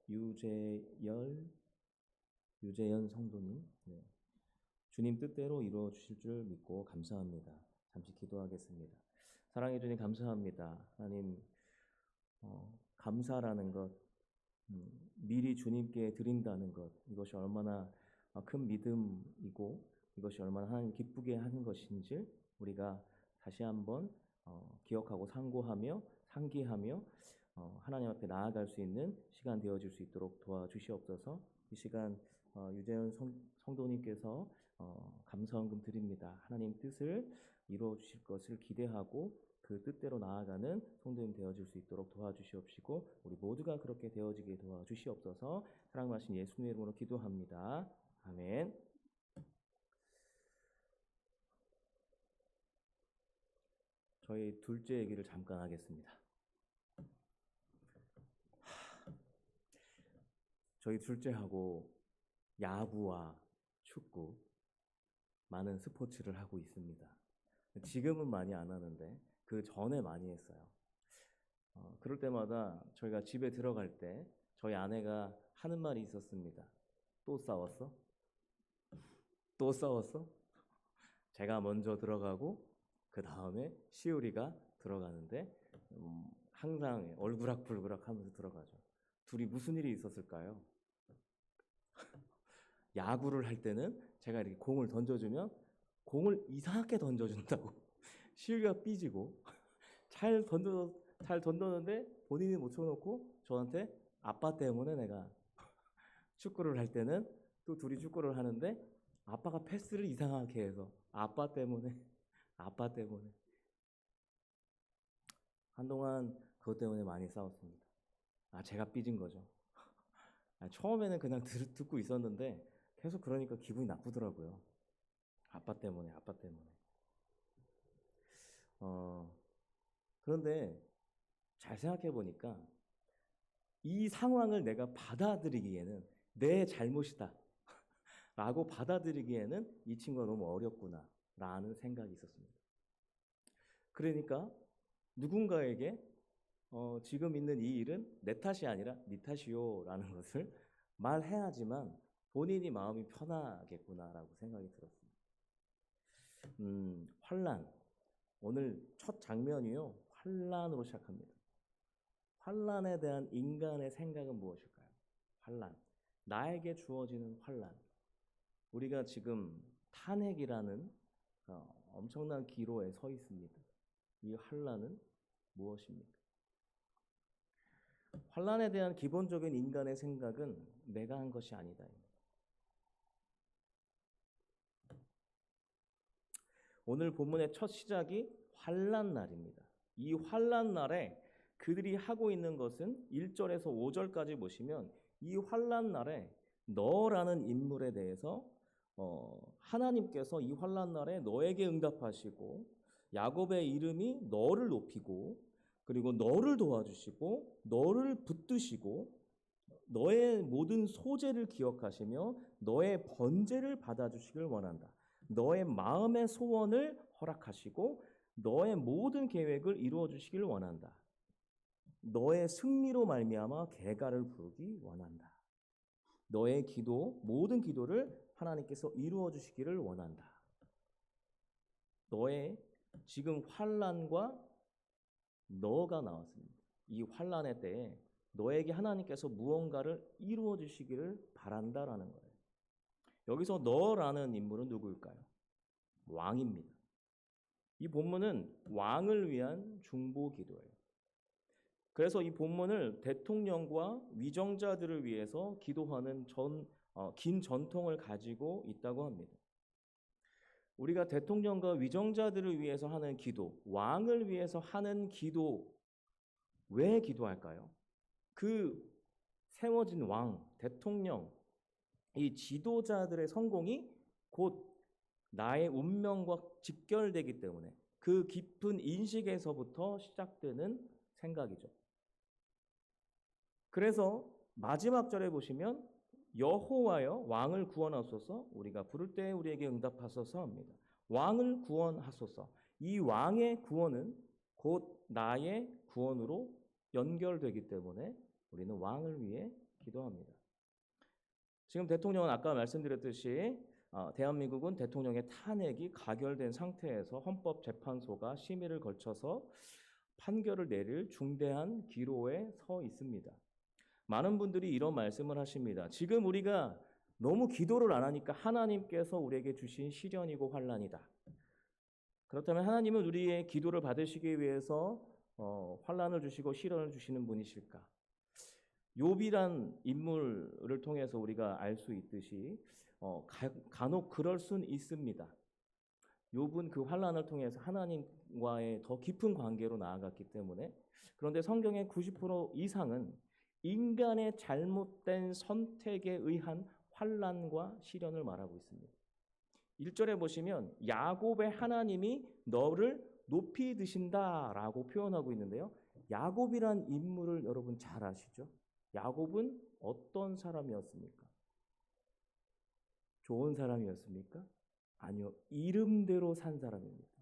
유재연 성도님. 네. 주님 뜻대로 이루어 주실 줄 믿고 감사합니다. 잠시 기도하겠습니다. 사랑해 주님 감사합니다. 하나님, 감사라는 것, 미리 주님께 드린다는 것, 이것이 얼마나 큰 믿음이고 이것이 얼마나 하나님 기쁘게 하는 것인지 우리가 다시 한번 기억하고 상고하며 상기하며 하나님 앞에 나아갈 수 있는 시간 되어질 수 있도록 도와주시옵소서. 이 시간 유재현 성도님께서 감사헌금 드립니다. 하나님 뜻을 이루어 주실 것을 기대하고 그 뜻대로 나아가는 성도님 되어질 수 있도록 도와주시옵시고 우리 모두가 그렇게 되어지게 도와주시옵소서. 사랑하신 예수님의 이름으로 기도합니다. 아멘. 저희 둘째 얘기를 잠깐 하겠습니다. 저희 둘째하고 야구와 축구 많은 스포츠를 하고 있습니다. 지금은 많이 안 하는데 그 전에 많이 했어요. 그럴 때마다 저희가 집에 들어갈 때 저희 아내가 하는 말이 있었습니다. 또 싸웠어? 또 싸웠어? 제가 먼저 들어가고 그 다음에 시우리가 들어가는데 항상 얼그락불그락 하면서 들어가죠. 둘이 무슨 일이 있었을까요? 야구를 할 때는 제가 이렇게 공을 던져주면 공을 이상하게 던져준다고 시우리가 삐지고 잘 던졌는데 본인이 못 쳐놓고 저한테 아빠 때문에 내가 축구를 할 때는 또 둘이 축구를 하는데 아빠가 패스를 이상하게 해서 아빠 때문에 한동안 그것 때문에 많이 싸웠습니다. 제가 삐진 거죠. 처음에는 그냥 듣고 있었는데 계속 그러니까 기분이 나쁘더라고요. 아빠 때문에. 그런데 잘 생각해 보니까 이 상황을 내가 받아들이기에는 내 잘못이다 라고 받아들이기에는 이 친구가 너무 어렵구나 라는 생각이 있었습니다. 그러니까 누군가에게 지금 있는 이 일은 내 탓이 아니라 네 탓이요 라는 것을 말해야지만 본인이 마음이 편하겠구나라고 생각이 들었습니다. 환란. 오늘 첫 장면이요. 환란으로 시작합니다. 환란에 대한 인간의 생각은 무엇일까요? 환란. 나에게 주어지는 환란. 우리가 지금 탄핵이라는 엄청난 기로에 서 있습니다. 이 환란은 무엇입니까? 환란에 대한 기본적인 인간의 생각은 내가 한 것이 아니다. 오늘 본문의 첫 시작이 환란 날입니다. 이 환란 날에 그들이 하고 있는 것은 1절에서 5절까지 보시면 이 환란 날에 너라는 인물에 대해서 하나님께서 이 환란 날에 너에게 응답하시고 야곱의 이름이 너를 높이고 그리고 너를 도와주시고 너를 붙드시고 너의 모든 소재를 기억하시며 너의 번제를 받아주시길 원한다. 너의 마음의 소원을 허락하시고 너의 모든 계획을 이루어 주시길 원한다. 너의 승리로 말미암아 개가를 부르기 원한다. 너의 기도, 모든 기도를 하나님께서 이루어 주시기를 원한다. 너의 지금 환난과 너가 나왔습니다. 이 환난의 때에 너에게 하나님께서 무언가를 이루어 주시기를 바란다라는 거예요. 여기서 너라는 인물은 누구일까요? 왕입니다. 이 본문은 왕을 위한 중보 기도예요. 그래서 이 본문을 대통령과 위정자들을 위해서 기도하는 긴 전통을 가지고 있다고 합니다. 우리가 대통령과 위정자들을 위해서 하는 기도, 왕을 위해서 하는 기도, 왜 기도할까요? 그 세워진 왕, 대통령, 이 지도자들의 성공이 곧 나의 운명과 직결되기 때문에 그 깊은 인식에서부터 시작되는 생각이죠. 그래서 마지막 절에 보시면 여호와여 왕을 구원하소서 우리가 부를 때 우리에게 응답하소서 합니다. 왕을 구원하소서. 이 왕의 구원은 곧 나의 구원으로 연결되기 때문에 우리는 왕을 위해 기도합니다. 지금 대통령은 아까 말씀드렸듯이 대한민국은 대통령의 탄핵이 가결된 상태에서 헌법재판소가 심의를 거쳐서 판결을 내릴 중대한 기로에 서 있습니다. 많은 분들이 이런 말씀을 하십니다. 지금 우리가 너무 기도를 안 하니까 하나님께서 우리에게 주신 시련이고 환난이다. 그렇다면 하나님은 우리의 기도를 받으시기 위해서 환난을 주시고 시련을 주시는 분이실까? 욥이란 인물을 통해서 우리가 알 수 있듯이 간혹 그럴 수는 있습니다. 욥은 그 환난을 통해서 하나님과의 더 깊은 관계로 나아갔기 때문에. 그런데 성경의 90% 이상은 인간의 잘못된 선택에 의한 환난과 시련을 말하고 있습니다. 1절에 보시면 야곱의 하나님이 너를 높이 드신다라고 표현하고 있는데요. 야곱이란 인물을 여러분 잘 아시죠? 야곱은 어떤 사람이었습니까? 좋은 사람이었습니까? 아니요. 이름대로 산 사람입니다.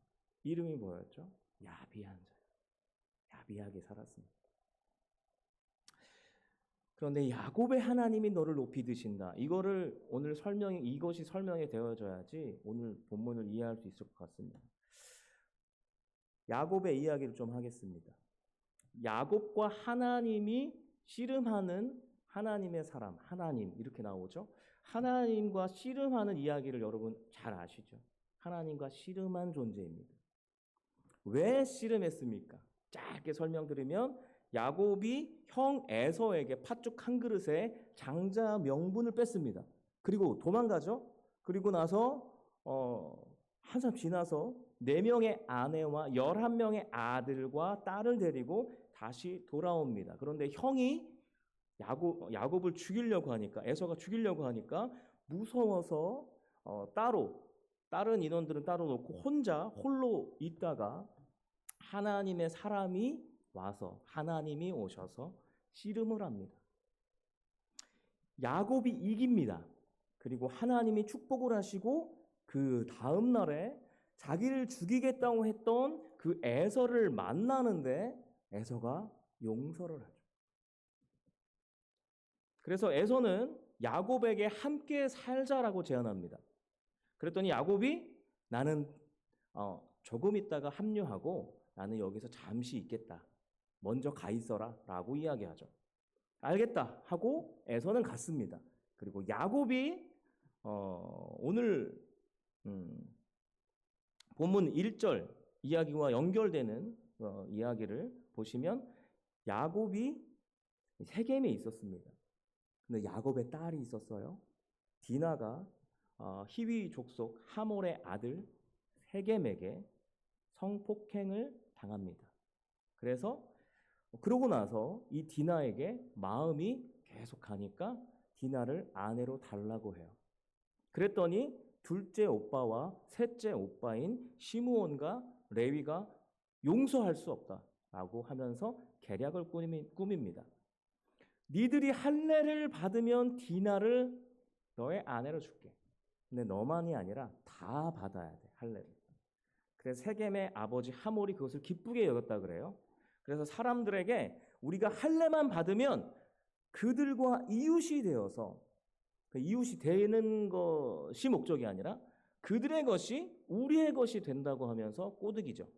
이름이 뭐였죠? 야비한 자예요. 야비하게 살았습니다. 그런데 야곱의 하나님이 너를 높이 드신다. 이것이 설명이 되어져야지 오늘 본문을 이해할 수 있을 것 같습니다. 야곱의 이야기를 좀 하겠습니다. 야곱과 하나님이 씨름하는 하나님의 사람, 하나님 이렇게 나오죠. 하나님과 씨름하는 이야기를 여러분 잘 아시죠? 하나님과 씨름한 존재입니다. 왜 씨름했습니까? 짧게 설명드리면 야곱이 형 에서에게 팥죽 한 그릇에 장자 명분을 뺐습니다. 그리고 도망가죠. 그리고 나서 한참 지나서 4명의 아내와 11명의 아들과 딸을 데리고 다시 돌아옵니다. 그런데 형이 야곱을 죽이려고 하니까, 에서가 죽이려고 하니까 무서워서 다른 인원들은 따로 놓고 홀로 있다가 하나님의 사람이 하나님이 오셔서 씨름을 합니다. 야곱이 이깁니다. 그리고 하나님이 축복을 하시고 그 다음 날에 자기를 죽이겠다고 했던 그 에서를 만나는데 에서가 용서를 하죠. 그래서 에서는 야곱에게 함께 살자라고 제안합니다. 그랬더니 야곱이 나는 조금 있다가 합류하고 나는 여기서 잠시 있겠다. 먼저 가 있어라 라고 이야기하죠. 알겠다 하고 에서는 갔습니다. 그리고 야곱이 오늘 본문 1절 이야기와 연결되는 이야기를 보시면 야곱이 세겜에 있었습니다. 근데 야곱의 딸이 있었어요. 디나가 히위 족속 하몰의 아들 세겜에게 성폭행을 당합니다. 그러고 나서 이 디나에게 마음이 계속 가니까 디나를 아내로 달라고 해요. 그랬더니 둘째 오빠와 셋째 오빠인 시므온과 레위가 용서할 수 없다라고 하면서 계략을 꾸밉니다. 니들이 할례를 받으면 디나를 너의 아내로 줄게. 근데 너만이 아니라 다 받아야 돼, 할례를. 그래서 세겜의 아버지 하몰이 그것을 기쁘게 여겼다 그래요. 그래서 사람들에게 우리가 할례만 받으면 그들과 이웃이 되어서 이웃이 되는 것이 목적이 아니라 그들의 것이 우리의 것이 된다고 하면서 꼬드기죠.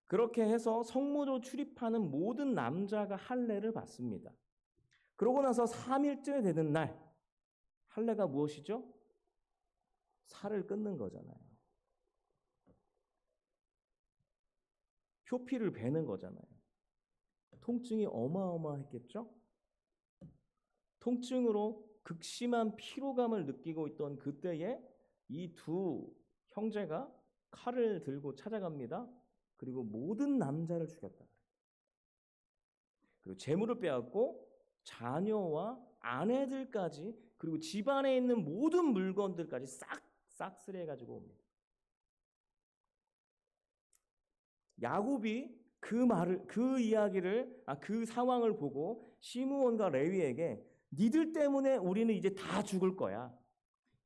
그렇게 해서 성문으로 출입하는 모든 남자가 할례를 받습니다. 그러고 나서 3일째 되는 날 할례가 무엇이죠? 살을 끊는 거잖아요. 표피를 베는 거잖아요. 통증이 어마어마했겠죠? 통증으로 극심한 피로감을 느끼고 있던 그때에 이 두 형제가 칼을 들고 찾아갑니다. 그리고 모든 남자를 죽였다. 그리고 재물을 빼앗고 자녀와 아내들까지 그리고 집안에 있는 모든 물건들까지 싹 쓸해가지고 옵니다. 야곱이 그 상황을 보고 시므온과 레위에게 니들 때문에 우리는 이제 다 죽을 거야.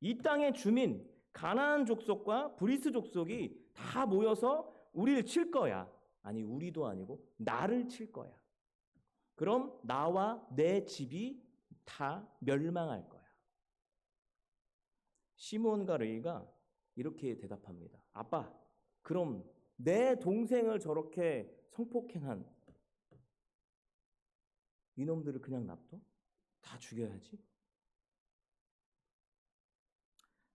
이 땅의 주민 가나안 족속과 브리스 족속이 다 모여서 우리를 칠 거야. 아니 우리도 아니고 나를 칠 거야. 그럼 나와 내 집이 다 멸망할 거야. 시므온과 레위가 이렇게 대답합니다. 아빠, 그럼 내 동생을 저렇게 성폭행한 이놈들을 그냥 놔둬? 다 죽여야지.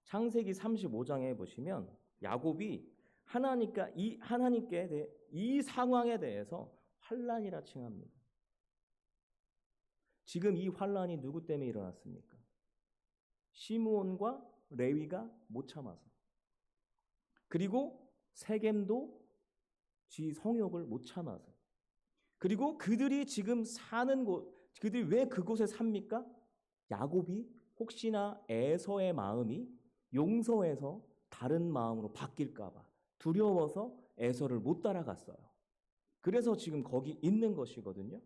창세기 35장에 보시면 야곱이 하나님께 이 상황에 대해서 환란이라 칭합니다. 지금 이 환란이 누구 때문에 일어났습니까? 시므온과 레위가 못 참아서. 그리고 세겜도 지 성욕을 못 참아서. 그리고 그들이 지금 사는 곳, 그들이 왜 그곳에 삽니까? 야곱이 혹시나 에서의 마음이 용서해서 다른 마음으로 바뀔까 봐 두려워서 에서를 못 따라갔어요. 그래서 지금 거기 있는 것이거든요.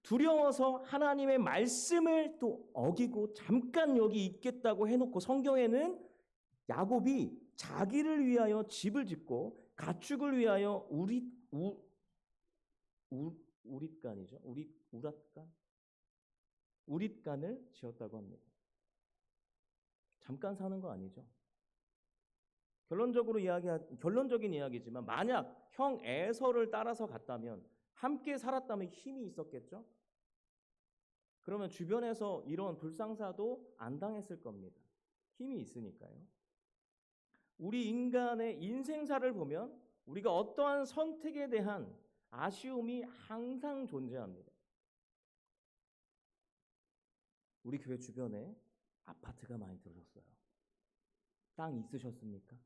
두려워서 하나님의 말씀을 또 어기고 잠깐 여기 있겠다고 해놓고 성경에는 야곱이 자기를 위하여 집을 짓고 가축을 위하여 우릿간을 지었다고 합니다. 잠깐 사는 거 아니죠. 결론적인 이야기지만 만약 형 에서를 따라서 갔다면 함께 살았다면 힘이 있었겠죠? 그러면 주변에서 이런 불상사도 안 당했을 겁니다. 힘이 있으니까요. 우리 인간의 인생사를 보면 우리가 어떠한 선택에 대한 아쉬움이 항상 존재합니다. 우리 교회 주변에 아파트가 많이 들어섰어요. 땅 있으셨습니까?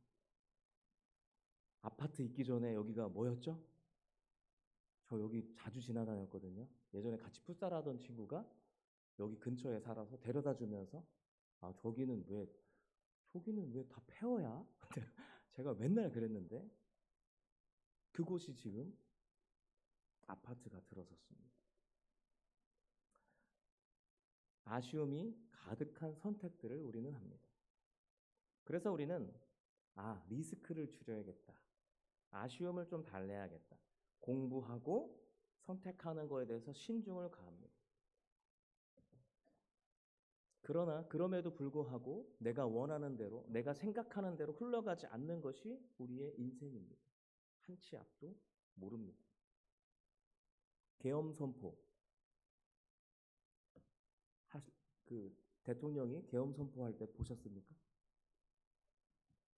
아파트 있기 전에 여기가 뭐였죠? 저 여기 자주 지나다녔거든요. 예전에 같이 풋살하던 친구가 여기 근처에 살아서 데려다 주면서 저기는 왜 다 폐허야? 제가 맨날 그랬는데 그곳이 지금 아파트가 들어섰습니다. 아쉬움이 가득한 선택들을 우리는 합니다. 그래서 우리는 리스크를 줄여야겠다. 아쉬움을 좀 달래야겠다. 공부하고 선택하는 거에 대해서 신중을 가합니다. 그러나 그럼에도 불구하고 내가 원하는 대로, 내가 생각하는 대로 흘러가지 않는 것이 우리의 인생입니다. 한 치 앞도 모릅니다. 계엄 선포. 대통령이 계엄 선포할 때 보셨습니까?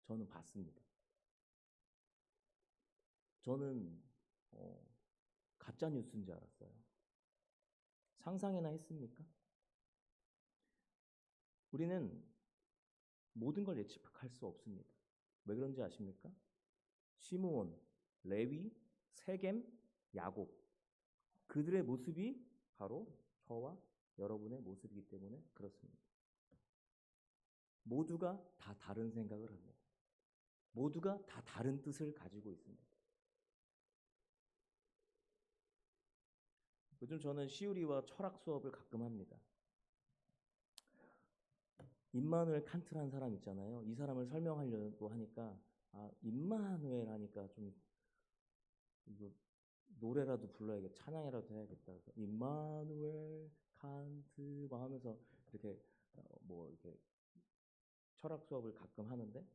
저는 봤습니다. 저는 가짜 뉴스인 줄 알았어요. 상상이나 했습니까? 우리는 모든 걸 예측할 수 없습니다. 왜 그런지 아십니까? 시므온, 레위, 세겜, 야곱. 그들의 모습이 바로 저와 여러분의 모습이기 때문에 그렇습니다. 모두가 다 다른 생각을 합니다. 모두가 다 다른 뜻을 가지고 있습니다. 요즘 저는 시우리와 철학 수업을 가끔 합니다. 임마누엘 칸트라는 사람 있잖아요. 이 사람을 설명하려고 하니까 임마누엘 하니까 좀 이거 노래라도 불러야겠다, 찬양이라도 해야겠다. 그래서 임마누엘 칸트 막 하면서 이렇게 이렇게 철학 수업을 가끔 하는데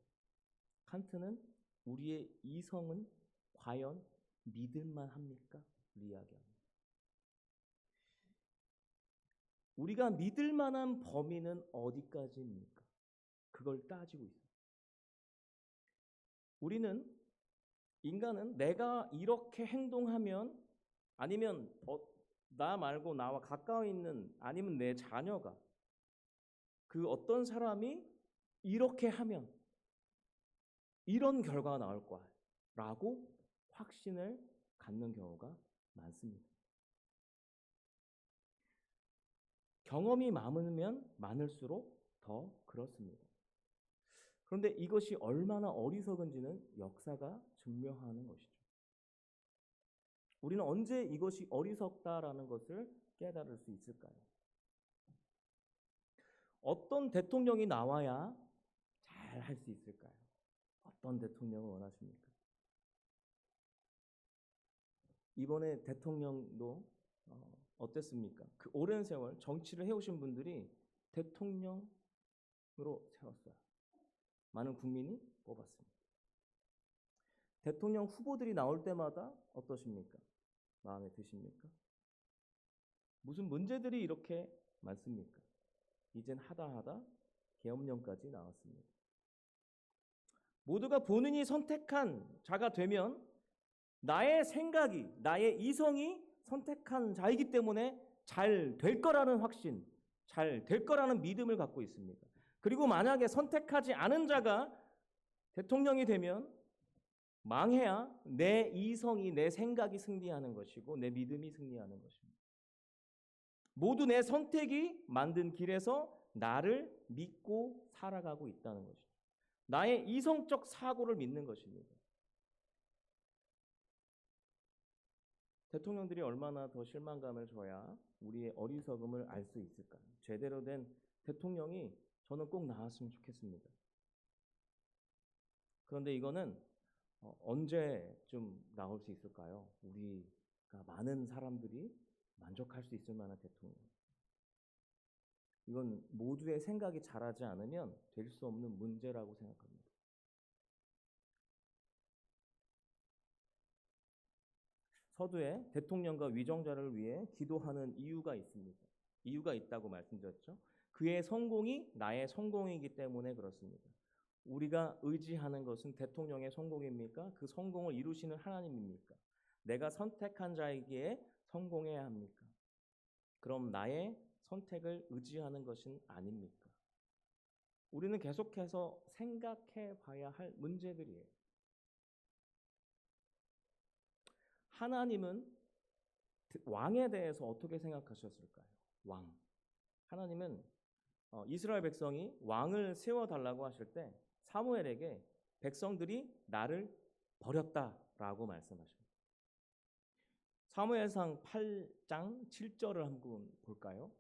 칸트는 우리의 이성은 과연 믿을만 합니까? 이야기합니다. 우리가 믿을 만한 범위는 어디까지입니까? 그걸 따지고 있어요. 인간은 내가 이렇게 행동하면 아니면 나 말고 나와 가까이 있는 아니면 내 자녀가 그 어떤 사람이 이렇게 하면 이런 결과가 나올 거야 라고 확신을 갖는 경우가 많습니다. 경험이 많으면 많을수록 더 그렇습니다. 그런데 이것이 얼마나 어리석은지는 역사가 증명하는 것이죠. 우리는 언제 이것이 어리석다라는 것을 깨달을 수 있을까요? 어떤 대통령이 나와야 잘 할 수 있을까요? 어떤 대통령을 원하십니까? 이번에 대통령도 어땠습니까? 그 오랜 세월 정치를 해오신 분들이 대통령으로 세웠어요. 많은 국민이 뽑았습니다. 대통령 후보들이 나올 때마다 어떠십니까? 마음에 드십니까? 무슨 문제들이 이렇게 많습니까? 이젠 하다 계엄령까지 나왔습니다. 모두가 본인이 선택한 자가 되면 나의 생각이, 나의 이성이 선택한 자이기 때문에 잘 될 거라는 확신, 잘 될 거라는 믿음을 갖고 있습니다. 그리고 만약에 선택하지 않은 자가 대통령이 되면 망해야 내 이성이, 내 생각이 승리하는 것이고 내 믿음이 승리하는 것입니다. 모두 내 선택이 만든 길에서 나를 믿고 살아가고 있다는 것이죠. 나의 이성적 사고를 믿는 것입니다. 대통령들이 얼마나 더 실망감을 줘야 우리의 어리석음을 알 수 있을까요? 제대로 된 대통령이 저는 꼭 나왔으면 좋겠습니다. 그런데 이거는 언제쯤 나올 수 있을까요? 우리가 많은 사람들이 만족할 수 있을 만한 대통령. 이건 모두의 생각이 자라지 않으면 될 수 없는 문제라고 생각합니다. 서두에 대통령과 위정자를 위해 기도하는 이유가 있습니다. 이유가 있다고 말씀드렸죠. 그의 성공이 나의 성공이기 때문에 그렇습니다. 우리가 의지하는 것은 대통령의 성공입니까? 그 성공을 이루시는 하나님입니까? 내가 선택한 자에게 성공해야 합니까? 그럼 나의 선택을 의지하는 것은 아닙니까? 우리는 계속해서 생각해 봐야 할 문제들이에요. 하나님은 왕에 대해서 어떻게 생각하셨을까요? 왕. 하나님은 이스라엘 백성이 왕을 세워달라고 하실 때 사무엘에게 백성들이 나를 버렸다라고 말씀하십니다. 사무엘상 8장 7절을 한번 볼까요?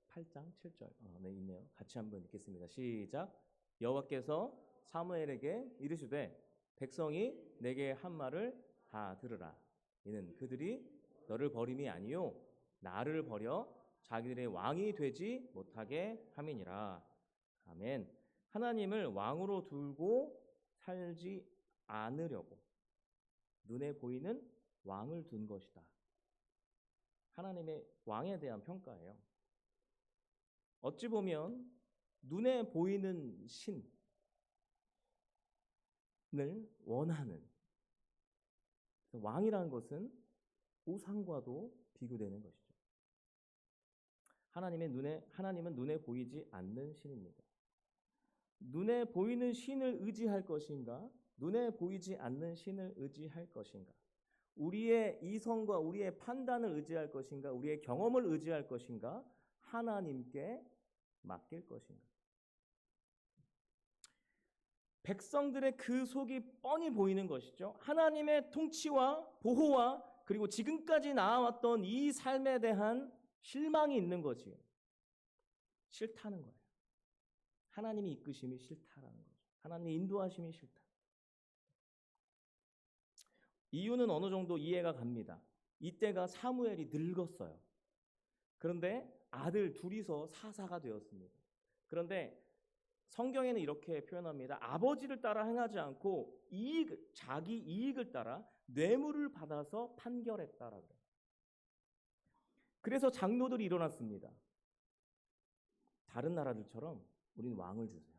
8장 7절. 네, 있네요. 같이 한번 읽겠습니다. 시작. 여호와께서 사무엘에게 이르시되 백성이 내게 한 말을 다 들으라. 이는 그들이 너를 버림이 아니요 나를 버려 자기들의 왕이 되지 못하게 함이니라. 아멘. 하나님을 왕으로 두고 살지 않으려고 눈에 보이는 왕을 둔 것이다. 하나님의 왕에 대한 평가예요. 어찌 보면 눈에 보이는 신을 원하는, 왕이라는 것은 우상과도 비교되는 것이죠. 하나님은 눈에 보이지 않는 신입니다. 눈에 보이는 신을 의지할 것인가? 눈에 보이지 않는 신을 의지할 것인가? 우리의 이성과 우리의 판단을 의지할 것인가? 우리의 경험을 의지할 것인가? 하나님께 맡길 것인가? 백성들의 그 속이 뻔히 보이는 것이죠. 하나님의 통치와 보호와 그리고 지금까지 나아왔던 이 삶에 대한 실망이 있는 거지. 싫다는 거예요. 하나님이 이끄심이 싫다라는 거죠. 하나님의 인도하심이 싫다. 이유는 어느 정도 이해가 갑니다. 이때가 사무엘이 늙었어요. 그런데 아들 둘이서 사사가 되었습니다. 그런데 성경에는 이렇게 표현합니다. 아버지를 따라 행하지 않고 자기 이익을 따라 뇌물을 받아서 판결했다라고 해요. 그래서 장로들이 일어났습니다. 다른 나라들처럼 우린 왕을 주세요.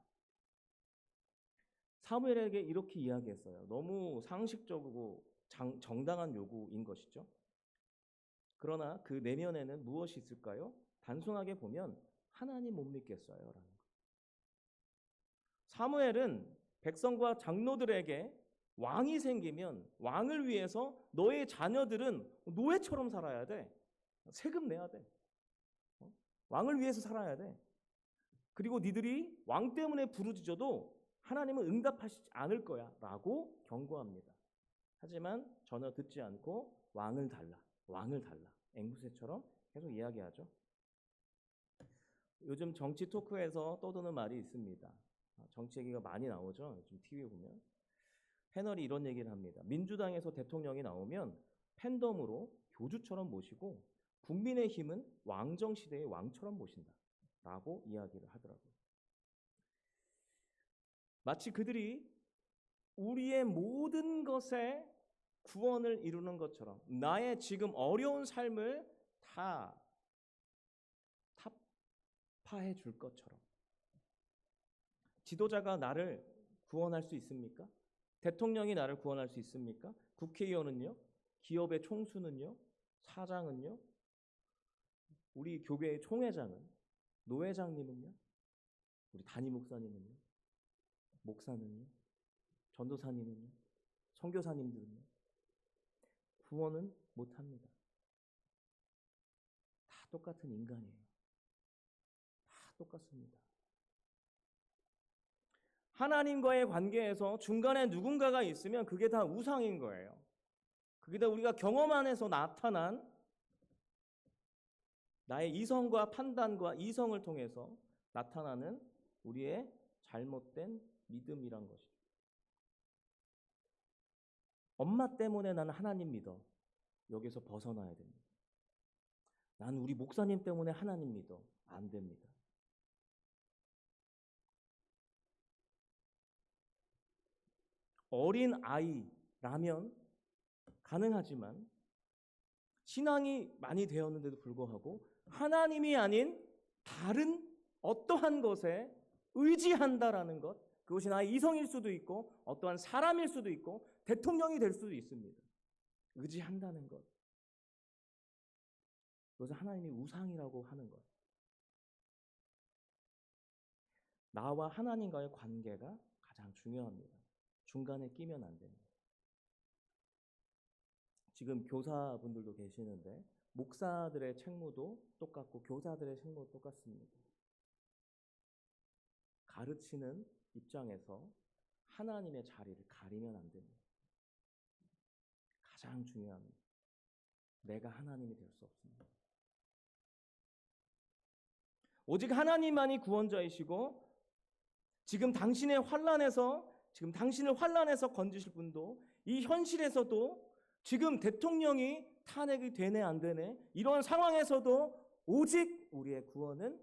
사무엘에게 이렇게 이야기했어요. 너무 상식적이고 정당한 요구인 것이죠. 그러나 그 내면에는 무엇이 있을까요? 단순하게 보면 하나님 못 믿겠어요 라는 거. 사무엘은 백성과 장로들에게 왕이 생기면 왕을 위해서 너의 자녀들은 노예처럼 살아야 돼. 세금 내야 돼. 왕을 위해서 살아야 돼. 그리고 니들이 왕 때문에 부르짖어도 하나님은 응답하시지 않을 거야 라고 경고합니다. 하지만 전혀 듣지 않고 왕을 달라. 앵무새처럼 계속 이야기하죠. 요즘 정치 토크에서 떠도는 말이 있습니다. 정치 얘기가 많이 나오죠. 요즘 TV에 보면. 패널이 이런 얘기를 합니다. 민주당에서 대통령이 나오면 팬덤으로 교주처럼 모시고 국민의힘은 왕정시대의 왕처럼 모신다라고 이야기를 하더라고요. 마치 그들이 우리의 모든 것에 구원을 이루는 것처럼 나의 지금 어려운 삶을 다 타파해 줄 것처럼. 지도자가 나를 구원할 수 있습니까? 대통령이 나를 구원할 수 있습니까? 국회의원은요? 기업의 총수는요? 사장은요? 우리 교회의 총회장은? 노회장님은요? 우리 담임 목사님은요? 목사는요? 전도사님은요? 선교사님들은요? 구원은 못합니다. 다 똑같은 인간이에요. 다 똑같습니다. 하나님과의 관계에서 중간에 누군가가 있으면 그게 다 우상인 거예요. 그게 다 우리가 경험 안에서 나타난 나의 이성과 판단과 이성을 통해서 나타나는 우리의 잘못된 믿음이란 것이죠. 엄마 때문에 나는 하나님 믿어. 여기서 벗어나야 됩니다. 난 우리 목사님 때문에 하나님 믿어. 안 됩니다. 어린 아이라면 가능하지만 신앙이 많이 되었는데도 불구하고 하나님이 아닌 다른 어떠한 것에 의지한다라는 것, 그것이 나의 이성일 수도 있고 어떠한 사람일 수도 있고 대통령이 될 수도 있습니다. 의지한다는 것, 그것을 하나님이 우상이라고 하는 것. 나와 하나님과의 관계가 가장 중요합니다. 중간에 끼면 안 됩니다. 지금 교사분들도 계시는데 목사들의 책무도 똑같고 교사들의 책무도 똑같습니다. 가르치는 입장에서 하나님의 자리를 가리면 안 됩니다. 가장 중요합니다. 내가 하나님이 될 수 없습니다. 오직 하나님만이 구원자이시고 지금 당신의 당신을 환난에서 건지실 분도 이 현실에서도 지금 대통령이 탄핵이 되네 안 되네 이런 상황에서도 오직 우리의 구원은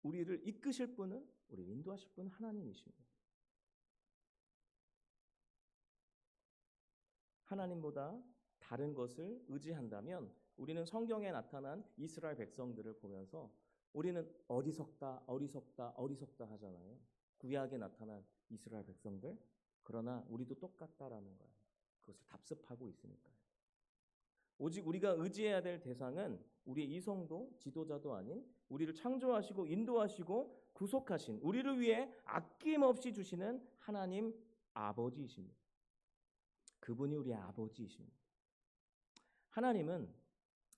우리를 이끄실 분은 우리를 인도하실 분은 하나님이십니다. 하나님보다 다른 것을 의지한다면 우리는 성경에 나타난 이스라엘 백성들을 보면서 우리는 어리석다 하잖아요. 구약에 나타난 이스라엘 백성들. 그러나 우리도 똑같다라는 거예요. 그것을 답습하고 있으니까요. 오직 우리가 의지해야 될 대상은 우리의 이성도 지도자도 아닌 우리를 창조하시고 인도하시고 구속하신 우리를 위해 아낌없이 주시는 하나님 아버지이십니다. 그분이 우리의 아버지이십니다. 하나님은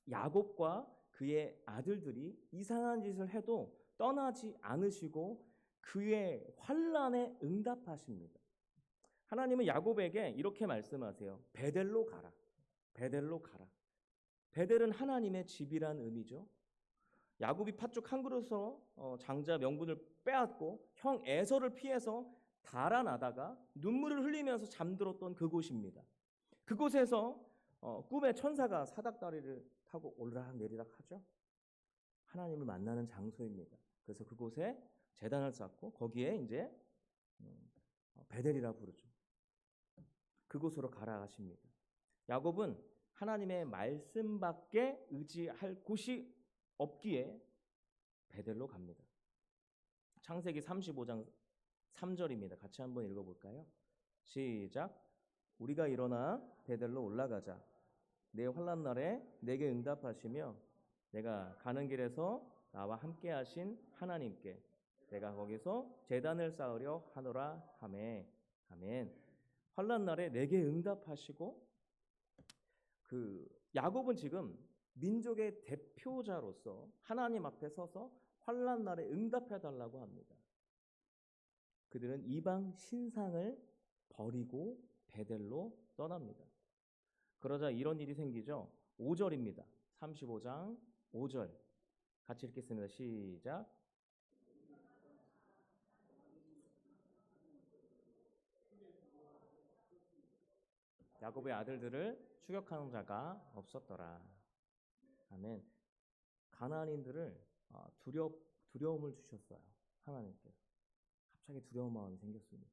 야곱과 그의 아들들이 이상한 짓을 해도 떠나지 않으시고 그의 환난에 응답하십니다. 하나님은 야곱에게 이렇게 말씀하세요. 베델로 가라. 베델로 가라. 베델은 하나님의 집이란 의미죠. 야곱이 팥죽 한 그릇으로 장자 명분을 빼앗고 형 에서를 피해서 달아나다가 눈물을 흘리면서 잠들었던 그곳입니다. 그곳에서 꿈에 천사가 사닥다리를 타고 오르락내리락 하죠. 하나님을 만나는 장소입니다. 그래서 그곳에 제단을 쌓고 거기에 이제 베델이라 부르죠. 그곳으로 가라 하십니다. 야곱은 하나님의 말씀밖에 의지할 곳이 없기에 베델로 갑니다. 창세기 35장 3절입니다. 같이 한번 읽어볼까요? 시작. 우리가 일어나 베델로 올라가자. 내 환난 날에 내게 응답하시며 내가 가는 길에서 나와 함께 하신 하나님께 내가 거기서 제단을 쌓으려 하노라 하매. 아멘. 환난 날에 내게 응답하시고 야곱은 지금 민족의 대표자로서 하나님 앞에 서서 환난 날에 응답해 달라고 합니다. 그들은 이방 신상을 버리고 베델로 떠납니다. 그러자 이런 일이 생기죠. 5절입니다. 35장 5절 같이 읽겠습니다. 시작. 야곱의 아들들을 추격하는 자가 없었더라. 아멘. 가나안인들을 두려움을 주셨어요. 하나님께서. 갑자기 두려운 마음이 생겼습니다.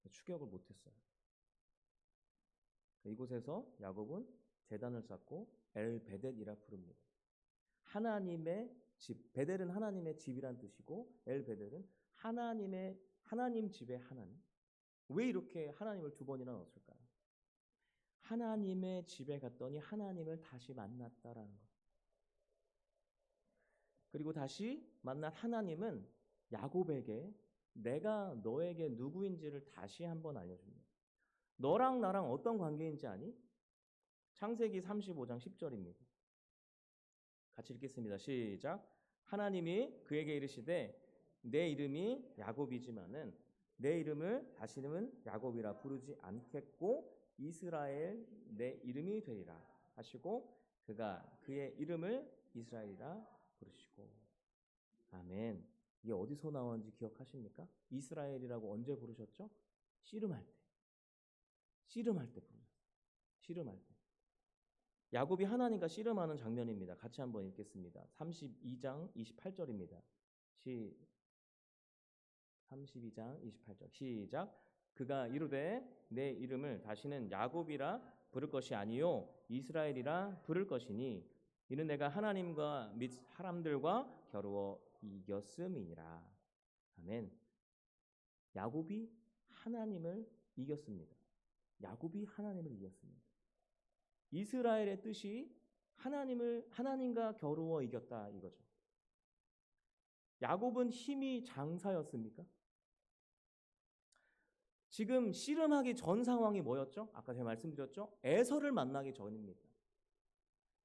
추격을 못했어요. 이곳에서 야곱은 제단을 쌓고 엘베델이라 부릅니다. 하나님의 집, 베델은 하나님의 집이란 뜻이고 엘베델은 하나님 집의 하나님. 왜 이렇게 하나님을 두 번이나 넣었을까요? 하나님의 집에 갔더니 하나님을 다시 만났다라는 것. 그리고 다시 만난 하나님은 야곱에게 내가 너에게 누구인지를 다시 한번 알려줍니다. 너랑 나랑 어떤 관계인지 아니? 창세기 35장 10절입니다. 같이 읽겠습니다. 시작. 하나님이 그에게 이르시되 내 이름이 야곱이지만은 내 이름을 다시는 야곱이라 부르지 않겠고 이스라엘 내 이름이 되리라 하시고 그가 그의 이름을 이스라엘이라 부르시고. 아멘. 이게 어디서 나왔는지 기억하십니까? 이스라엘이라고 언제 부르셨죠? 씨름할 때. 씨름할 때 부르셨어요. 씨름할 때. 야곱이 하나님과 씨름하는 장면입니다. 같이 한번 읽겠습니다. 32장 28절입니다. 32장 28절 시작. 그가 이르되 내 이름을 다시는 야곱이라 부를 것이 아니요 이스라엘이라 부를 것이니 이는 내가 하나님과 및 사람들과 겨루어 이겼음이니라. 아멘. 야곱이 하나님을 이겼습니다. 야곱이 하나님을 이겼습니다. 이스라엘의 뜻이 하나님과 겨루어 이겼다 이거죠. 야곱은 힘이 장사였습니까? 지금 씨름하기 전 상황이 뭐였죠? 아까 제가 말씀드렸죠? 에서를 만나기 전입니다.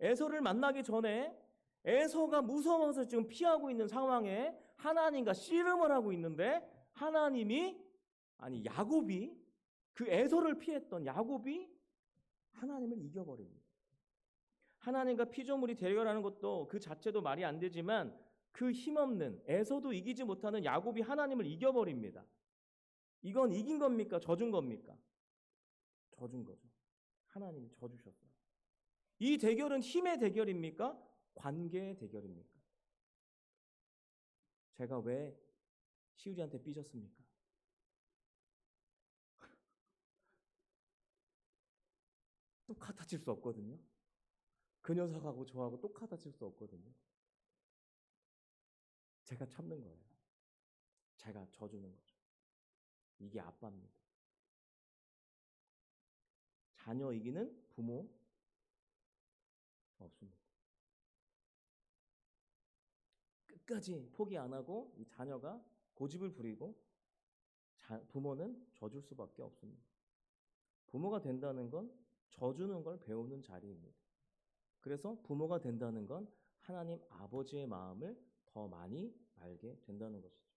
에서를 만나기 전에 에서가 무서워서 지금 피하고 있는 상황에 하나님과 씨름을 하고 있는데 야곱이 그 에서를 피했던 야곱이 하나님을 이겨버립니다. 하나님과 피조물이 대결하는 것도 그 자체도 말이 안 되지만 그 힘없는 에서도 이기지 못하는 야곱이 하나님을 이겨버립니다. 이건 이긴 겁니까? 져준 겁니까? 져준 거죠. 하나님이 져주셨어요. 이 대결은 힘의 대결입니까? 관계의 대결입니까? 제가 왜 시우리한테 삐졌습니까? 똑같아 칠 수 없거든요. 그 녀석하고 저하고 똑같아 칠 수 없거든요. 제가 참는 거예요. 제가 져주는 거죠. 이게 아빠입니다. 자녀 이기는 부모 없습니다. 끝까지 포기 안 하고 이 자녀가 고집을 부리고 부모는 져줄 수밖에 없습니다. 부모가 된다는 건 져주는 걸 배우는 자리입니다. 그래서 부모가 된다는 건 하나님 아버지의 마음을 더 많이 알게 된다는 것이죠.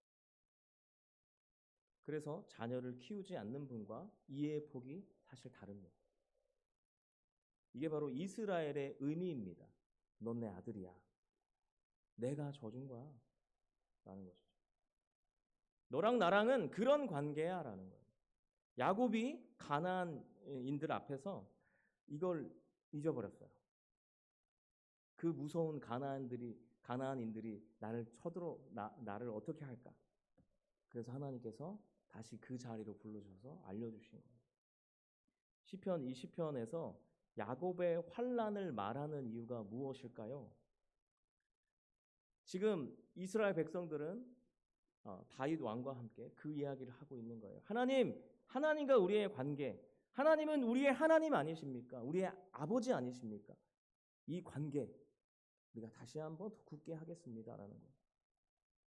그래서 자녀를 키우지 않는 분과 이해의 폭이 사실 다릅니다. 이게 바로 이스라엘의 의미입니다. 넌 내 아들이야. 내가 져준 거야. 라는 것이죠. 너랑 나랑은 그런 관계야. 라는 거예요. 야곱이 가나안인들 앞에서 이걸 잊어버렸어요. 그 무서운 가나안인들이 나를 어떻게 할까? 그래서 하나님께서 다시 그 자리로 불러주셔서 알려주신 거예요. 시편 20편에서 야곱의 환난을 말하는 이유가 무엇일까요? 지금 이스라엘 백성들은 다윗 왕과 함께 그 이야기를 하고 있는 거예요. 하나님과 우리의 관계, 하나님은 우리의 하나님 아니십니까? 우리의 아버지 아니십니까? 이 관계 우리가 다시 한번 더 굳게 하겠습니다라는 거예요.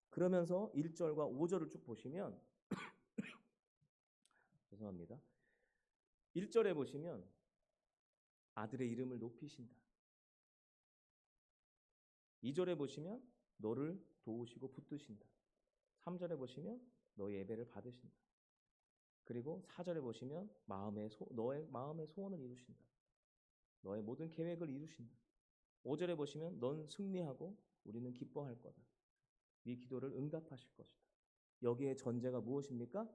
그러면서 1절과 5절을 쭉 보시면 죄송합니다. 1절에 보시면 아들의 이름을 높이신다. 2절에 보시면 너를 도우시고 붙드신다. 3절에 보시면 너의 예배를 받으신다. 그리고 4절에 보시면 너의 마음의 소원을 이루신다. 너의 모든 계획을 이루신다. 5절에 보시면 넌 승리하고 우리는 기뻐할 거다. 네 기도를 응답하실 것이다. 여기에 전제가 무엇입니까?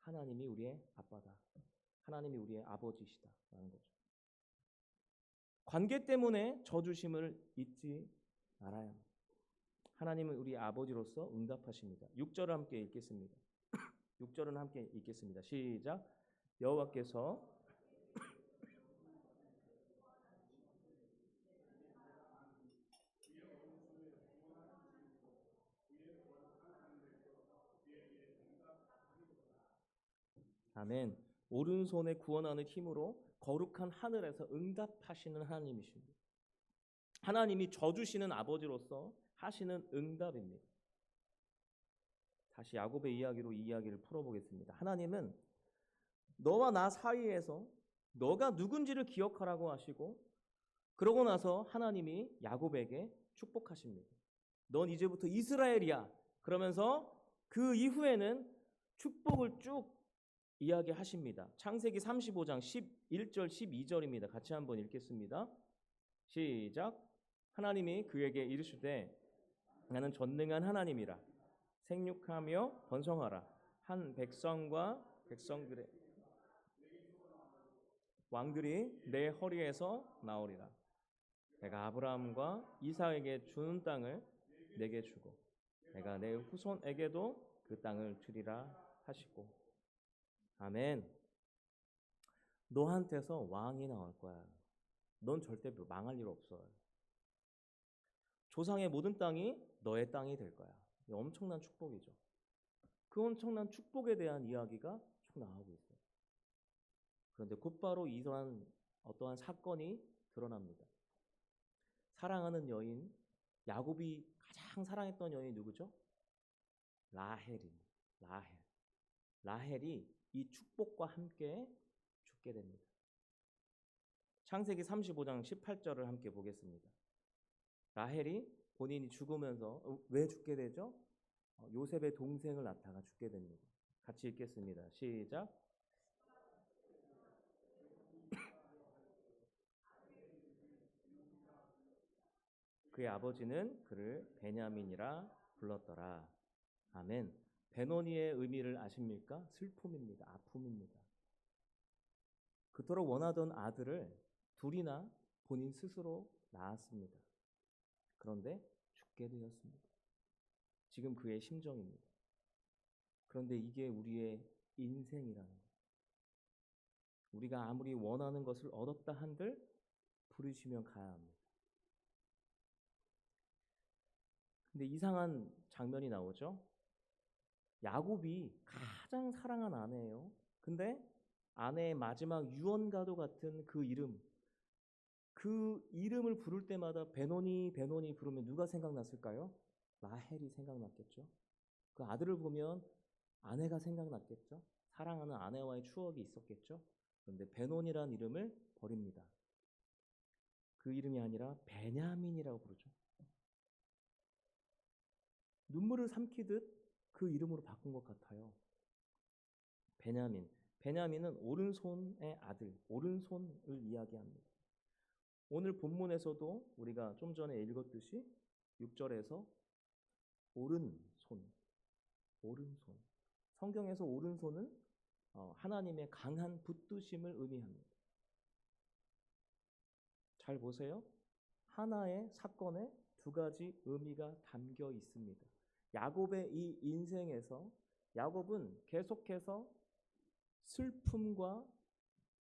하나님이 우리의 아빠다. 하나님이 우리의 아버지시다라는 거죠. 관계 때문에 저주심을 잊지 말아야 합니다. 하나님은 우리 아버지로서 응답하십니다. 6절을 함께 읽겠습니다. 6절은 함께 읽겠습니다. 시작. 여호와께서 아멘. 오른손에 구원하는 힘으로 거룩한 하늘에서 응답하시는 하나님이십니다. 하나님이 져주시는 아버지로서 하시는 응답입니다. 다시 야곱의 이야기로 이 이야기를 풀어보겠습니다. 하나님은 너와 나 사이에서 너가 누군지를 기억하라고 하시고, 그러고 나서 하나님이 야곱에게 축복하십니다. 넌 이제부터 이스라엘이야. 그러면서 그 이후에는 축복을 쭉 이야기하십니다. 창세기 35장 11절 12절입니다. 같이 한번 읽겠습니다. 시작. 하나님이 그에게 이르시되 나는 전능한 하나님이라. 생육하며 번성하라. 한 백성과 백성들의 왕들이 내 허리에서 나오리라. 내가 아브라함과 이삭에게 주는 땅을 내게 주고 내가 내 후손에게도 그 땅을 주리라 하시고. 아멘. 너한테서 왕이 나올 거야. 넌 절대 망할 일 없어요. 조상의 모든 땅이 너의 땅이 될 거야. 엄청난 축복이죠. 그 엄청난 축복에 대한 이야기가 쭉 나오고 있어요. 그런데 곧바로 이러한 어떠한 사건이 드러납니다. 사랑하는 여인, 야곱이 가장 사랑했던 여인이 누구죠? 라헬입니다. 라헬이 이 축복과 함께 죽게 됩니다. 창세기 35장 18절을 함께 보겠습니다. 라헬이 본인이 죽으면서 왜 죽게 되죠? 요셉의 동생을 낳다가 죽게 됩니다. 같이 읽겠습니다. 시작. 그의 아버지는 그를 베냐민이라 불렀더라. 아멘. 베노니의 의미를 아십니까? 슬픔입니다. 아픔입니다. 그토록 원하던 아들을 둘이나 본인 스스로 낳았습니다. 그런데 죽게 되었습니다. 지금 그의 심정입니다. 그런데 이게 우리의 인생이라는 거예요. 우리가 아무리 원하는 것을 얻었다 한들 부르시면 가야 합니다. 근데 이상한 장면이 나오죠. 야곱이 가장 사랑한 아내예요. 근데 아내의 마지막 유언과도 같은 그 이름을 부를 때마다 베노니 부르면 누가 생각났을까요? 라헬이 생각났겠죠. 그 아들을 보면 아내가 생각났겠죠. 사랑하는 아내와의 추억이 있었겠죠. 그런데 베노니라는 이름을 버립니다. 그 이름이 아니라 베냐민이라고 부르죠. 눈물을 삼키듯 그 이름으로 바꾼 것 같아요. 베냐민은 오른손의 아들, 오른손을 이야기합니다. 오늘 본문에서도 우리가 좀 전에 읽었듯이 6절에서 오른손. 성경에서 오른손은 하나님의 강한 붙드심을 의미합니다. 잘 보세요. 하나의 사건에 두 가지 의미가 담겨 있습니다. 야곱의 이 인생에서 야곱은 계속해서 슬픔과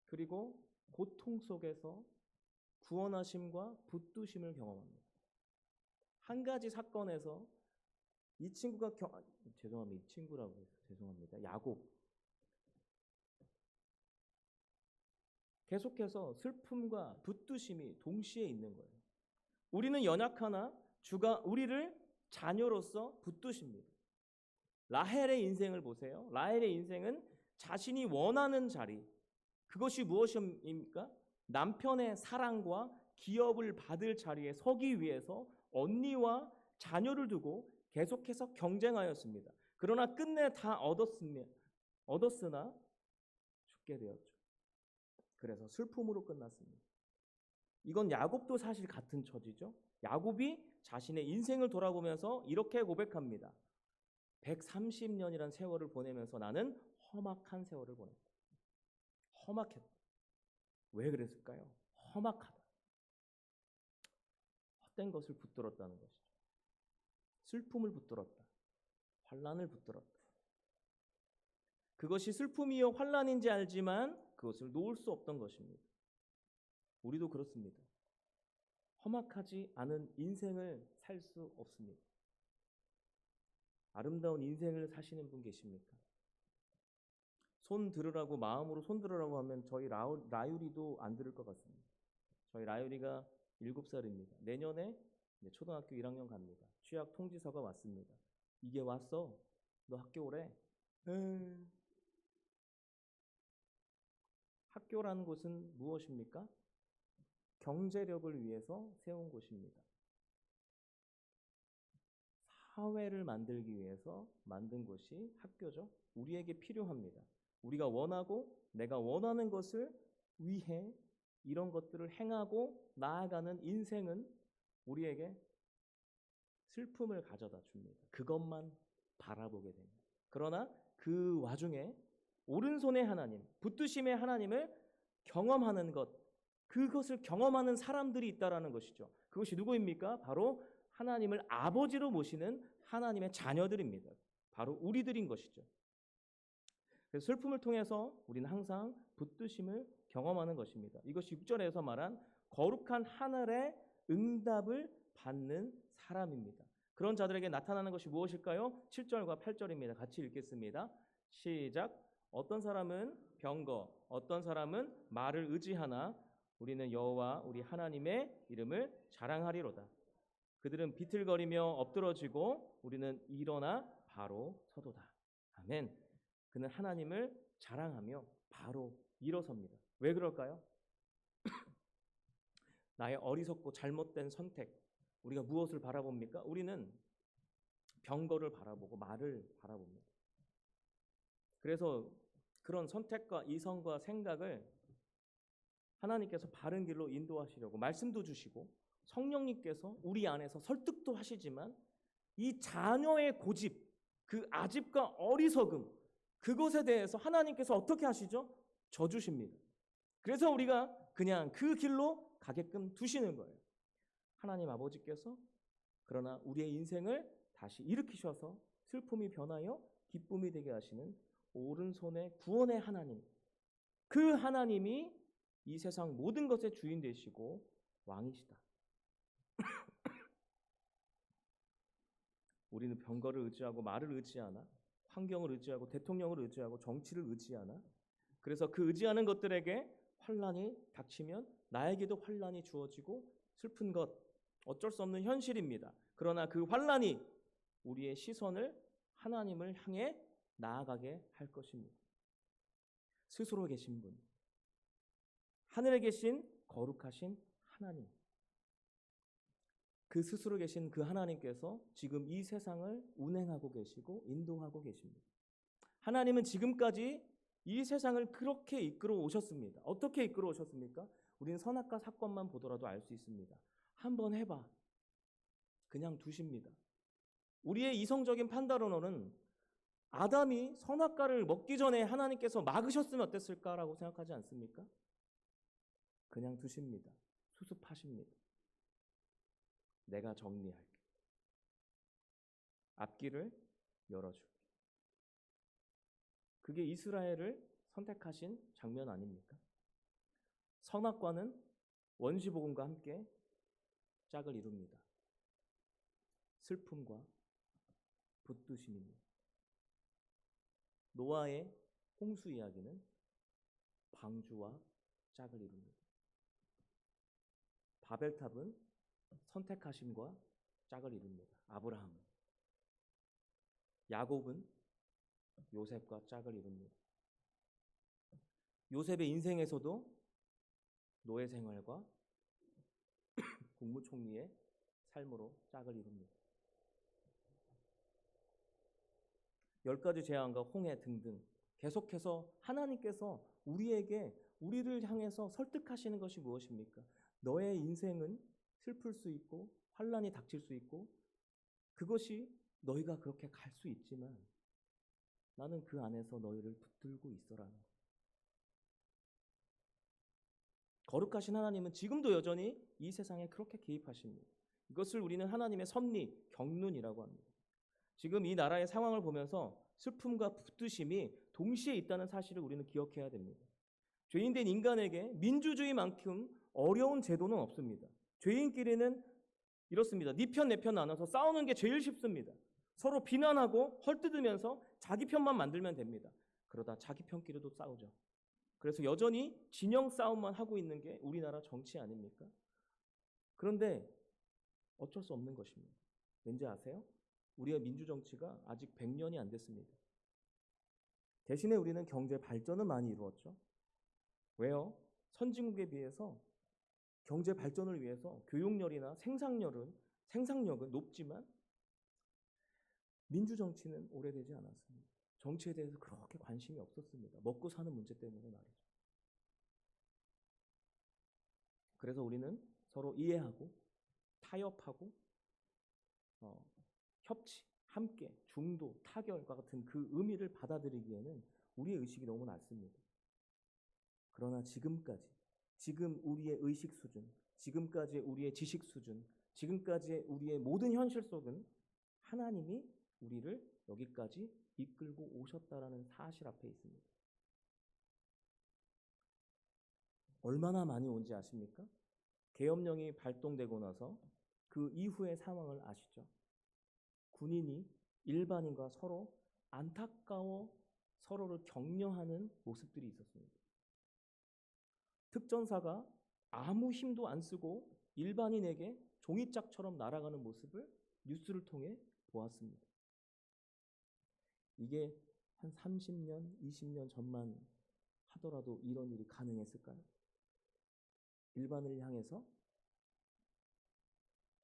그리고 고통 속에서 구원하심과 붙드심을 경험합니다. 한 가지 사건에서 이 친구가 죄송합니다. 이 친구라고 해서 죄송합니다. 야곱. 계속해서 슬픔과 붙드심이 동시에 있는 거예요. 우리는 연약하나 주가 우리를 자녀로서 붙드십니다. 라헬의 인생을 보세요. 라헬의 인생은 자신이 원하는 자리, 그것이 무엇입니까? 남편의 사랑과 기업을 받을 자리에 서기 위해서 언니와 자녀를 두고 계속해서 경쟁하였습니다. 그러나 끝내 다 얻었으나 죽게 되었죠. 그래서 슬픔으로 끝났습니다. 이건 야곱도 사실 같은 처지죠. 야곱이 자신의 인생을 돌아보면서 이렇게 고백합니다. 130년이란 세월을 보내면서 나는 험악한 세월을 보냈다. 험악했다. 왜 그랬을까요? 험악하다. 헛된 것을 붙들었다는 것이죠. 슬픔을 붙들었다. 환난을 붙들었다. 그것이 슬픔이요 환난인지 알지만 그것을 놓을 수 없던 것입니다. 우리도 그렇습니다. 험악하지 않은 인생을 살 수 없습니다. 아름다운 인생을 사시는 분 계십니까? 손 들으라고 마음으로 손 들으라고 하면 저희 라유리도 안 들을 것 같습니다. 저희 라유리가 7살입니다. 내년에 초등학교 1학년 갑니다. 취학 통지서가 왔습니다. 이게 왔어. 너 학교 오래. 학교라는 곳은 무엇입니까? 경제력을 위해서 세운 곳입니다. 사회를 만들기 위해서 만든 곳이 학교죠. 우리에게 필요합니다. 우리가 원하고 내가 원하는 것을 위해 이런 것들을 행하고 나아가는 인생은 우리에게 슬픔을 가져다 줍니다. 그것만 바라보게 됩니다. 그러나 그 와중에 오른손의 하나님, 붙드심의 하나님을 경험하는 것, 그것을 경험하는 사람들이 있다라는 것이죠. 그것이 누구입니까? 바로 하나님을 아버지로 모시는 하나님의 자녀들입니다. 바로 우리들인 것이죠. 그래서 슬픔을 통해서 우리는 항상 붙드심을 경험하는 것입니다. 이것이 6절에서 말한 거룩한 하늘의 응답을 받는 사람입니다. 그런 자들에게 나타나는 것이 무엇일까요? 7절과 8절입니다. 같이 읽겠습니다. 시작. 어떤 사람은 병거, 어떤 사람은 말을 의지하나 우리는 여호와 우리 하나님의 이름을 자랑하리로다. 그들은 비틀거리며 엎드러지고 우리는 일어나 바로 서도다. 아멘. 그는 하나님을 자랑하며 바로 일어섭니다. 왜 그럴까요? 나의 어리석고 잘못된 선택, 우리가 무엇을 바라봅니까? 우리는 병거를 바라보고 말을 바라봅니다. 그래서 그런 선택과 이성과 생각을 하나님께서 바른 길로 인도하시려고 말씀도 주시고 성령님께서 우리 안에서 설득도 하시지만 이 자녀의 고집, 그 아집과 어리석음, 그것에 대해서 하나님께서 어떻게 하시죠? 져주십니다. 그래서 우리가 그냥 그 길로 가게끔 두시는 거예요. 하나님 아버지께서 그러나 우리의 인생을 다시 일으키셔서 슬픔이 변하여 기쁨이 되게 하시는 오른손의 구원의 하나님, 그 하나님이 이 세상 모든 것의 주인 되시고 왕이시다. 우리는 병거를 의지하고 말을 의지하나, 환경을 의지하고 대통령을 의지하고 정치를 의지하나, 그래서 그 의지하는 것들에게 환란이 닥치면 나에게도 환란이 주어지고 슬픈 것, 어쩔 수 없는 현실입니다. 그러나 그 환란이 우리의 시선을 하나님을 향해 나아가게 할 것입니다. 스스로 계신 분, 하늘에 계신 거룩하신 하나님, 그 스스로 계신 그 하나님께서 지금 이 세상을 운행하고 계시고 인도하고 계십니다. 하나님은 지금까지 이 세상을 그렇게 이끌어 오셨습니다. 어떻게 이끌어 오셨습니까? 우리는 선악과 사건만 보더라도 알 수 있습니다. 한번 해봐. 그냥 두십니다. 우리의 이성적인 판단으로는 아담이 선악과를 먹기 전에 하나님께서 막으셨으면 어땠을까라고 생각하지 않습니까? 그냥 두십니다. 수습하십니다. 내가 정리할게. 앞길을 열어줄게. 그게 이스라엘을 선택하신 장면 아닙니까? 선악과는 원시복음과 함께 짝을 이룹니다. 슬픔과 붙드심입니다. 노아의 홍수 이야기는 방주와 짝을 이룹니다. 바벨탑은 선택하심과 짝을 이룹니다. 아브라함. 야곱은 요셉과 짝을 이룹니다. 요셉의 인생에서도 노예 생활과 국무총리의 삶으로 짝을 이룹니다. 10가지 재앙과 홍해 등등 계속해서 하나님께서 우리를 향해서 설득하시는 것이 무엇입니까? 너의 인생은 슬플 수 있고 환란이 닥칠 수 있고 그것이 너희가 그렇게 갈 수 있지만 나는 그 안에서 너희를 붙들고 있어라는 것. 거룩하신 하나님은 지금도 여전히 이 세상에 그렇게 개입하십니다. 이것을 우리는 하나님의 섭리, 경륜이라고 합니다. 지금 이 나라의 상황을 보면서 슬픔과 붙드심이 동시에 있다는 사실을 우리는 기억해야 됩니다. 죄인된 인간에게 민주주의만큼 어려운 제도는 없습니다. 죄인끼리는 이렇습니다. 네 편 내 편 나눠서 싸우는 게 제일 쉽습니다. 서로 비난하고 헐뜯으면서 자기 편만 만들면 됩니다. 그러다 자기 편끼리도 싸우죠. 그래서 여전히 진영 싸움만 하고 있는 게 우리나라 정치 아닙니까? 그런데 어쩔 수 없는 것입니다. 왠지 아세요? 우리의 민주정치가 아직 100년이 안 됐습니다. 대신에 우리는 경제 발전은 많이 이루었죠. 왜요? 선진국에 비해서 경제 발전을 위해서 교육열이나 생산력은 높지만 민주정치는 오래되지 않았습니다. 정치에 대해서 그렇게 관심이 없었습니다. 먹고 사는 문제 때문에 말이죠. 그래서 우리는 서로 이해하고 타협하고 협치, 함께, 중도, 타결과 같은 그 의미를 받아들이기에는 우리의 의식이 너무 낮습니다. 그러나 지금 우리의 의식 수준, 지금까지의 우리의 지식 수준, 지금까지의 우리의 모든 현실 속은 하나님이 우리를 여기까지 이끌고 오셨다라는 사실 앞에 있습니다. 얼마나 많이 온지 아십니까? 계엄령이 발동되고 나서 그 이후의 상황을 아시죠? 군인이 일반인과 서로 안타까워 서로를 격려하는 모습들이 있었습니다. 특전사가 아무 힘도 안 쓰고 일반인에게 종이짝처럼 날아가는 모습을 뉴스를 통해 보았습니다. 이게 한 30년, 20년 전만 하더라도 이런 일이 가능했을까요? 일반을 향해서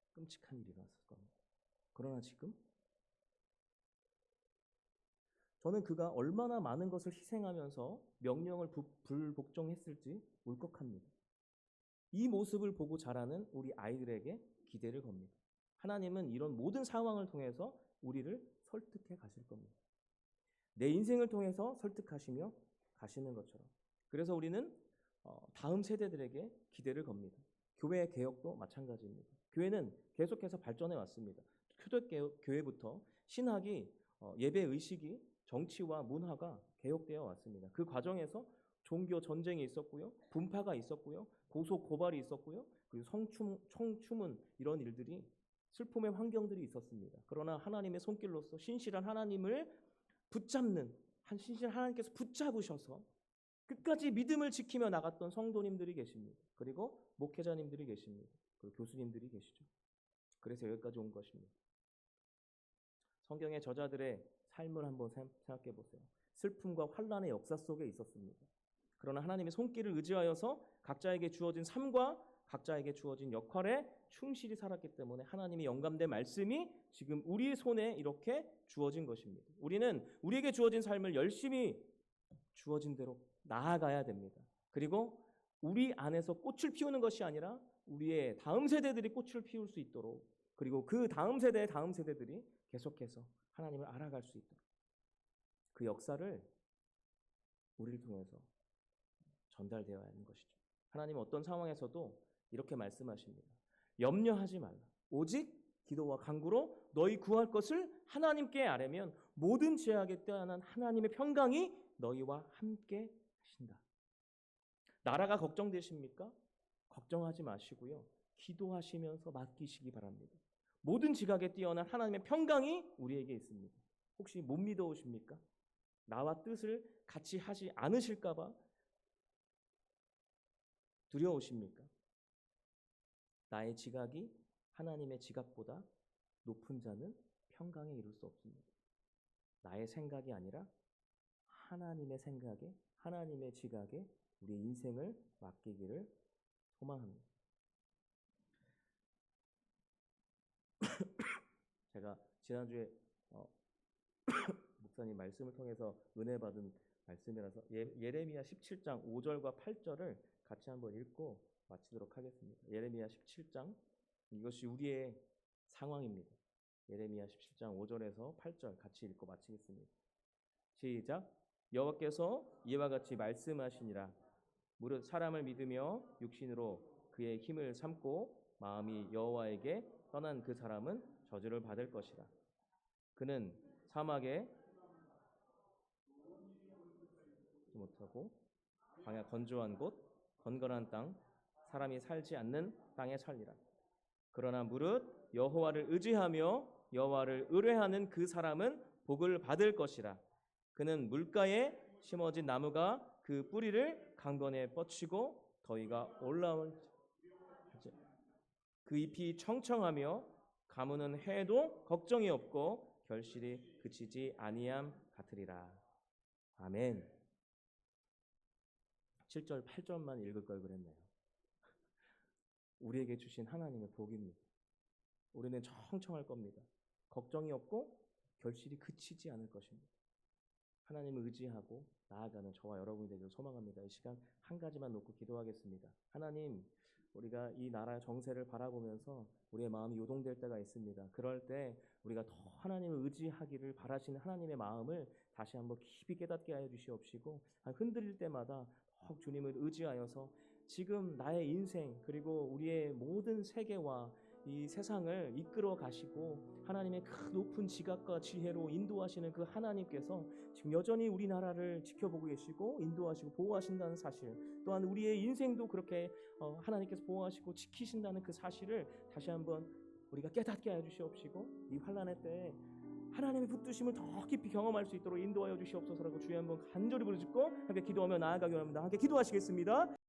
끔찍한 일이 일어났을 겁니다. 그러나 지금 저는 그가 얼마나 많은 것을 희생하면서 명령을 불복종했을지 울컥합니다. 이 모습을 보고 자라는 우리 아이들에게 기대를 겁니다. 하나님은 이런 모든 상황을 통해서 우리를 설득해 가실 겁니다. 내 인생을 통해서 설득하시며 가시는 것처럼. 그래서 우리는 다음 세대들에게 기대를 겁니다. 교회 개혁도 마찬가지입니다. 교회는 계속해서 발전해 왔습니다. 초대교회부터 신학이 예배 의식이 정치와 문화가 개혁되어 왔습니다. 그 과정에서 종교 전쟁이 있었고요, 분파가 있었고요, 고소 고발이 있었고요, 그리고 성추문 이런 일들이 슬픔의 환경들이 있었습니다. 그러나 하나님의 손길로서 신실한 하나님을 붙잡는 신실한 하나님께서 붙잡으셔서 끝까지 믿음을 지키며 나갔던 성도님들이 계십니다. 그리고 목회자님들이 계십니다. 그리고 교수님들이 계시죠. 그래서 여기까지 온 것입니다. 성경의 저자들의 삶을 한번 생각해 보세요. 슬픔과 환난의 역사 속에 있었습니다. 그러나 하나님의 손길을 의지하여서 각자에게 주어진 삶과 각자에게 주어진 역할에 충실히 살았기 때문에 하나님의 영감된 말씀이 지금 우리 손에 이렇게 주어진 것입니다. 우리는 우리에게 주어진 삶을 열심히 주어진 대로 나아가야 됩니다. 그리고 우리 안에서 꽃을 피우는 것이 아니라 우리의 다음 세대들이 꽃을 피울 수 있도록, 그리고 그 다음 세대들이 계속해서 하나님을 알아갈 수 있도록 그 역사를 우리를 통해서 전달되어야 하는 것이죠. 하나님은 어떤 상황에서도 이렇게 말씀하십니다. 염려하지 말라. 오직 기도와 간구로 너희 구할 것을 하나님께 아뢰면 모든 죄악에 떠난 하나님의 평강이 너희와 함께 하신다. 나라가 걱정되십니까? 걱정하지 마시고요. 기도하시면서 맡기시기 바랍니다. 모든 지각에 뛰어난 하나님의 평강이 우리에게 있습니다. 혹시 못 믿어오십니까? 나와 뜻을 같이 하지 않으실까 봐 두려우십니까? 나의 지각이 하나님의 지각보다 높은 자는 평강에 이룰 수 없습니다. 나의 생각이 아니라 하나님의 생각에, 하나님의 지각에 우리 인생을 맡기기를 소망합니다. 제가 지난주에 목사님 말씀을 통해서 은혜 받은 말씀이라서 예레미야 17장 5절과 8절을 같이 한번 읽고 마치도록 하겠습니다. 예레미야 17장, 이것이 우리의 상황입니다. 예레미야 17장 5절에서 8절 같이 읽고 마치겠습니다. 시작. 여호와께서 이와 같이 말씀하시니라. 무릇 사람을 믿으며 육신으로 그의 힘을 삼고 마음이 여호와에게 떠난 그 사람은 저주를 받을 것이라. 그는 사막에 못하고 광야 건조한 곳 건건한 땅 사람이 살지 않는 땅에 살리라. 그러나 무릇 여호와를 의지하며 여호와를 의뢰하는 그 사람은 복을 받을 것이라. 그는 물가에 심어진 나무가 그 뿌리를 강변에 뻗치고 더위가 올라올 그 잎이 청청하며 가무는 해도 걱정이 없고 결실이 그치지 아니함 같으리라. 아멘. 7절 8절만 읽을 걸 그랬네요. 우리에게 주신 하나님의 복입니다. 우리는 청청할 겁니다. 걱정이 없고 결실이 그치지 않을 것입니다. 하나님을 의지하고 나아가는 저와 여러분이 되기를 소망합니다. 이 시간 한 가지만 놓고 기도하겠습니다. 하나님, 우리가 이 나라의 정세를 바라보면서 우리의 마음이 요동될 때가 있습니다. 그럴 때 우리가 더 하나님을 의지하기를 바라시는 하나님의 마음을 다시 한번 깊이 깨닫게 하여 주시옵시고, 흔들릴 때마다 더욱 주님을 의지하여서 지금 나의 인생 그리고 우리의 모든 세계와 이 세상을 이끌어 가시고 하나님의 그 높은 지각과 지혜로 인도하시는 그 하나님께서 지금 여전히 우리나라를 지켜보고 계시고 인도하시고 보호하신다는 사실, 또한 우리의 인생도 그렇게 하나님께서 보호하시고 지키신다는 그 사실을 다시 한번 우리가 깨닫게 하여 주시옵시고, 이 환난의 때에 하나님의 붙드심을 더 깊이 경험할 수 있도록 인도하여 주시옵소서라고 주여 한번 간절히 부르짖고 함께 기도하며 나아가기 원합니다. 함께 기도하시겠습니다.